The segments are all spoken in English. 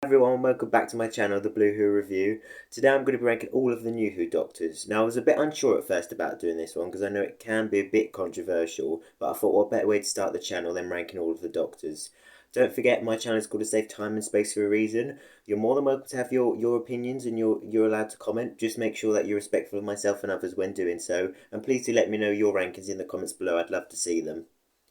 Everyone, welcome back to my channel, The Blue Who Review. Today I'm going to be ranking all of the new Who Doctors. Now I was a bit unsure at first about doing this one because I know it can be a bit controversial, but I thought what better way to start the channel than ranking all of the Doctors. Don't forget my channel is called To Save Time and Space for a reason. You're more than welcome to have your opinions and you're allowed to comment. Just make sure that you're respectful of myself and others when doing so. And please do let me know your rankings in the comments below, I'd love to see them.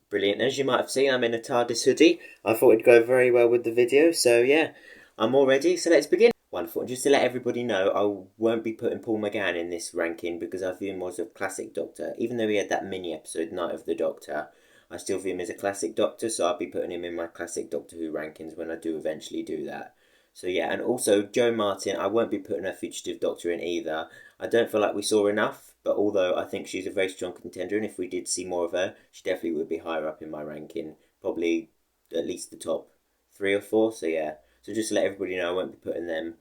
Brilliant. As you might have seen, I'm in a TARDIS hoodie. I thought it'd go very well with the video, so yeah, I'm all ready, so let's begin. Wonderful. And just to let everybody know, I won't be putting Paul McGann in this ranking because I view him as a classic Doctor. Even though he had that mini episode, Night of the Doctor, I still view him as a classic Doctor, so I'll be putting him in my classic Doctor Who rankings when I do eventually do that. So yeah, and also Jo Martin, I won't be putting a fugitive Doctor in either. I don't feel like we saw enough, but although I think she's a very strong contender, and if we did see more of her, she definitely would be higher up in my ranking. Probably at least the top 3 or 4, so yeah. So just to let everybody know, I won't be putting them.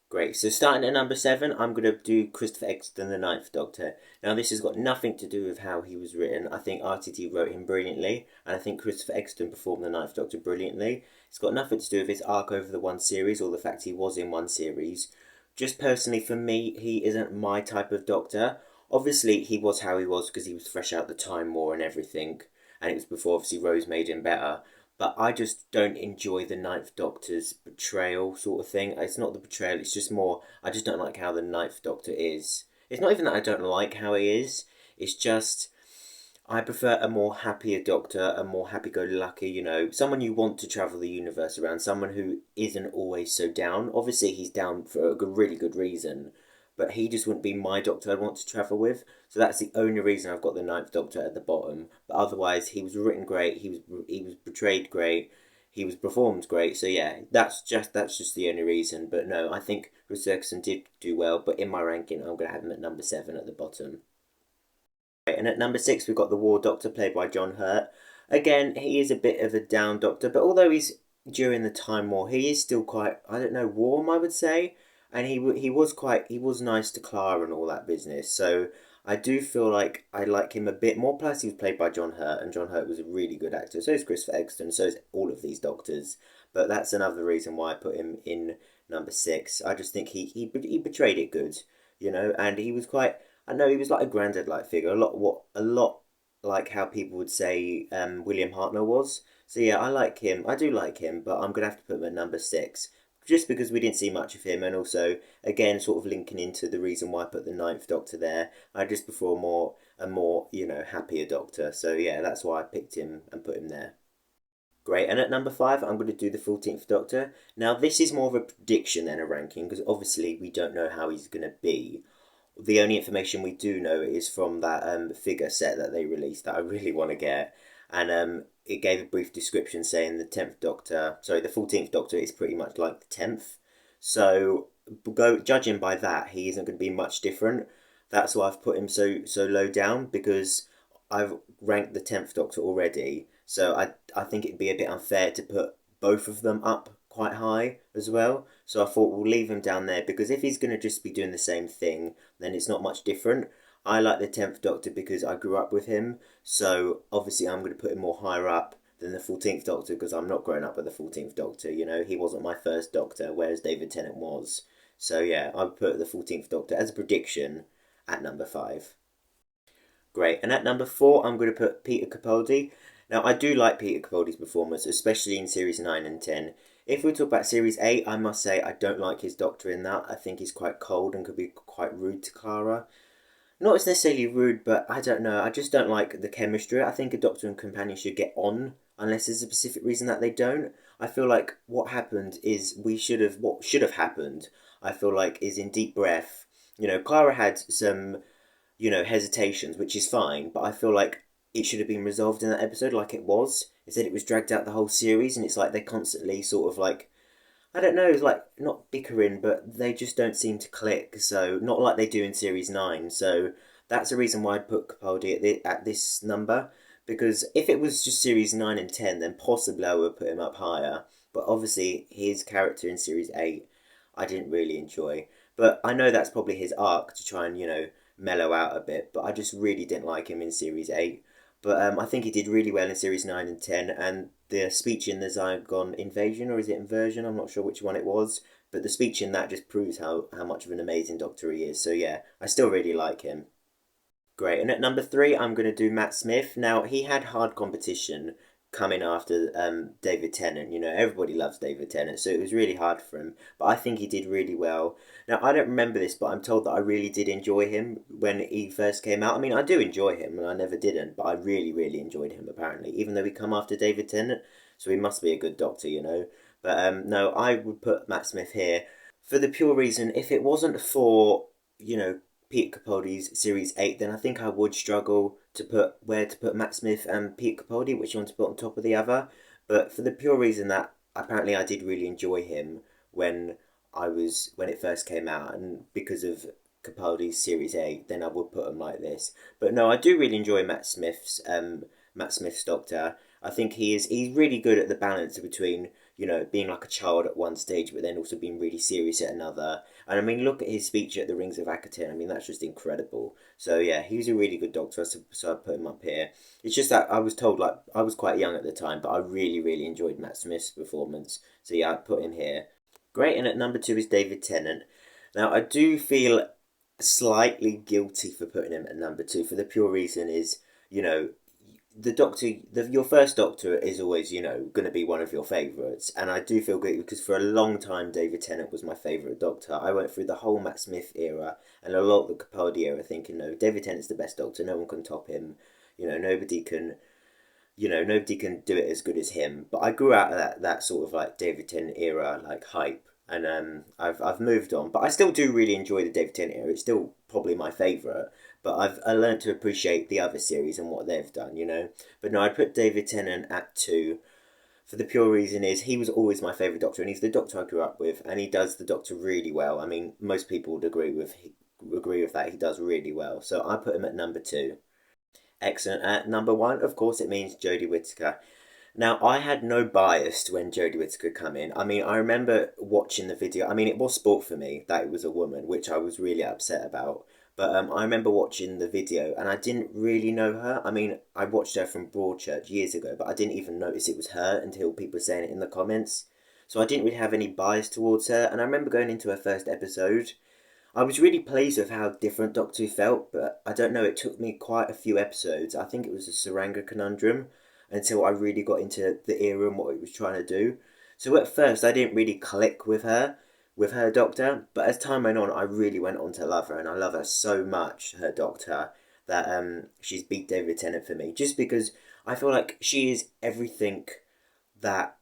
Great, so starting at number 7, I'm going to do Christopher Eccleston, the Ninth Doctor. Now this has got nothing to do with how he was written. I think RTT wrote him brilliantly, and I think Christopher Eccleston performed the Ninth Doctor brilliantly. It's got nothing to do with his arc over the one series, or the fact he was in one series. Just personally for me, he isn't my type of Doctor. Obviously he was how he was because he was fresh out the Time War and everything, and it was before obviously Rose made him better. But I just don't enjoy the Ninth Doctor's betrayal sort of thing. It's not the betrayal, it's just more, I just don't like how the Ninth Doctor is. It's not even that I don't like how he is, it's just, I prefer a more happier Doctor, a more happy-go-lucky, someone you want to travel the universe around, someone who isn't always so down. Obviously he's down for a really good reason, but he just wouldn't be my Doctor I'd want to travel with. So that's the only reason I've got the Ninth Doctor at the bottom. But otherwise, he was written great. He was portrayed great. He was performed great. So yeah, that's just the only reason. But no, I think Chris Eccleston did do well. But in my ranking, I'm gonna have him at number 7 at the bottom. Right, and at number 6, we've got the War Doctor played by John Hurt. Again, he is a bit of a down Doctor, but although he's during the Time War, he is still quite, I don't know, warm, I would say. And he was nice to Clara and all that business. So I do feel like I like him a bit more. Plus, he was played by John Hurt, and John Hurt was a really good actor. So is Christopher Eccleston. So is all of these Doctors. But that's another reason why I put him in number 6. I just think he portrayed it good, and he was quite. I know he was like a granddad-like figure. A lot like how people would say William Hartnell was. So yeah, I like him. I do like him, but I'm gonna have to put him at number 6 just because we didn't see much of him, and also again sort of linking into the reason why I put the Ninth Doctor there. I just prefer a more happier Doctor, so yeah, that's why I picked him and put him there. Great, and at number 5 I'm going to do the 14th Doctor. Now this is more of a prediction than a ranking because obviously we don't know how he's going to be. The only information we do know is from that figure set that they released that I really want to get, and it gave a brief description saying the 14th Doctor is pretty much like the 10th. So judging by that, he isn't going to be much different. That's why I've put him so low down, because I've ranked the 10th Doctor already. So I think it'd be a bit unfair to put both of them up quite high as well. So I thought we'll leave him down there, because if he's going to just be doing the same thing, then it's not much different. I like the 10th Doctor because I grew up with him, so obviously I'm going to put him more higher up than the 14th Doctor because I'm not growing up with the 14th Doctor, he wasn't my first Doctor, whereas David Tennant was. So yeah, I would put the 14th Doctor as a prediction at number 5. Great, and at number 4 I'm going to put Peter Capaldi. Now I do like Peter Capaldi's performance, especially in series 9 and 10. If we talk about series 8, I must say I don't like his Doctor in that. I think he's quite cold and could be quite rude to Clara. Not as necessarily rude, but I don't know. I just don't like the chemistry. I think a Doctor and companion should get on, unless there's a specific reason that they don't. I feel like what happened is what should have happened, I feel like, is in Deep Breath. Clara had some, hesitations, which is fine, but I feel like it should have been resolved in that episode like it was. Instead, it was dragged out the whole series, and it's like they constantly sort of like, I don't know, it's like not bickering, but they just don't seem to click. So not like they do in series 9. So that's the reason why I'd put Capaldi at this number. Because if it was just series 9 and 10, then possibly I would put him up higher. But obviously his character in series 8, I didn't really enjoy. But I know that's probably his arc to try and mellow out a bit. But I just really didn't like him in series 8. But I think he did really well in series 9 and 10, and the speech in the Zygon Invasion, or is it Inversion? I'm not sure which one it was. But the speech in that just proves how much of an amazing Doctor he is. So yeah, I still really like him. Great. And at number three, I'm going to do Matt Smith. Now, he had hard competition coming after David Tennant. You know, everybody loves David Tennant, so it was really hard for him. But I think he did really well. Now, I don't remember this, but I'm told that I really did enjoy him when he first came out. I mean, I do enjoy him, and I never didn't, but I really, really enjoyed him, apparently, even though he come after David Tennant. So he must be a good doctor, you know. But no, I would put Matt Smith here for the pure reason, if it wasn't for, you know, Peter Capaldi's Series 8, then I think I would struggle to put where to put Matt Smith and Peter Capaldi, which one to put on top of the other. But for the pure reason that apparently I did really enjoy him when when it first came out, and because of Capaldi's Series 8, then I would put him like this. But no, I do really enjoy Matt Smith's Doctor. I think he's really good at the balance between, you know, being like a child at one stage, but then also being really serious at another. And I mean, look at his speech at the Rings of Akaten. I mean, that's just incredible. So yeah, he was a really good Doctor. So I put him up here. It's just that I was told, like, I was quite young at the time, but I really, really enjoyed Matt Smith's performance. So yeah, I put him here. Great. And at number two is David Tennant. Now I do feel slightly guilty for putting him at number two for the pure reason is, you know, your first Doctor is always, you know, going to be one of your favourites, and I do feel good because for a long time David Tennant was my favourite Doctor. I went through the whole Matt Smith era and a lot of the Capaldi era, thinking, no, David Tennant's the best Doctor. No one can top him. You know, nobody can do it as good as him. But I grew out of that sort of like David Tennant era like hype, and I've moved on. But I still do really enjoy the David Tennant era. It's still probably my favourite. But I learned to appreciate the other series and what they've done, you know. But no, I put David Tennant at two for the pure reason is he was always my favourite Doctor, and he's the Doctor I grew up with, and he does the Doctor really well. I mean, most people would agree with that. He does really well. So I put him at number two. Excellent. At number one, of course, it means Jodie Whittaker. Now, I had no bias when Jodie Whittaker come in. I mean, I remember watching the video. I mean, it was sport for me that it was a woman, which I was really upset about. But I remember watching the video, and I didn't really know her. I mean, I watched her from Broadchurch years ago, but I didn't even notice it was her until people were saying it in the comments. So I didn't really have any bias towards her. And I remember going into her first episode, I was really pleased with how different Doctor Who felt, but I don't know, it took me quite a few episodes. I think it was the Saranga conundrum until I really got into the era and what it was trying to do. So at first, I didn't really click with her Doctor, but as time went on, I really went on to love her, and I love her so much, her Doctor, that she's beat David Tennant for me, just because I feel like she is everything that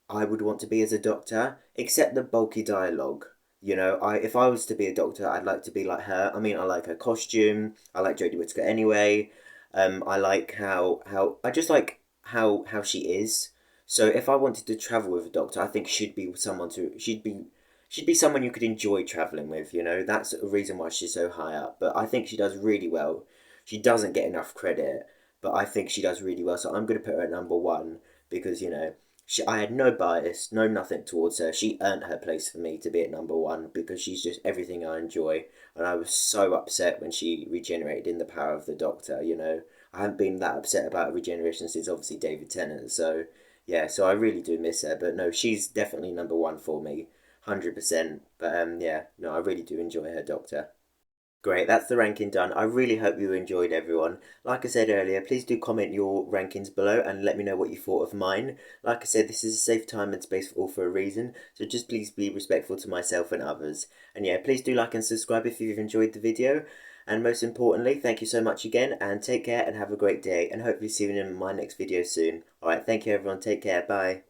I would want to be as a doctor, except the bulky dialogue. You know, if I was to be a doctor, I'd like to be like her. I mean, I like her costume. I like Jodie Whittaker anyway. I like how I just like how she is. So if I wanted to travel with a doctor, I think she'd be someone you could enjoy traveling with. You know, that's a reason why she's so high up. But I think she does really well. She doesn't get enough credit, but I think she does really well. So I'm going to put her at number one because, you know, I had no bias, no nothing towards her. She earned her place for me to be at number one because she's just everything I enjoy. And I was so upset when she regenerated in the power of the Doctor. You know, I haven't been that upset about regeneration since obviously David Tennant. So yeah, so I really do miss her. But no, she's definitely number one for me, 100%. But yeah, no, I really do enjoy her Doctor. Great, that's the ranking done. I really hope you enjoyed, everyone. Like I said earlier, please do comment your rankings below and let me know what you thought of mine. Like I said, this is a safe time and space for all for a reason, so just please be respectful to myself and others. And yeah, please do like and subscribe if you've enjoyed the video. And most importantly, thank you so much again, and take care and have a great day, and hopefully see you in my next video soon. Alright, thank you everyone, take care, bye.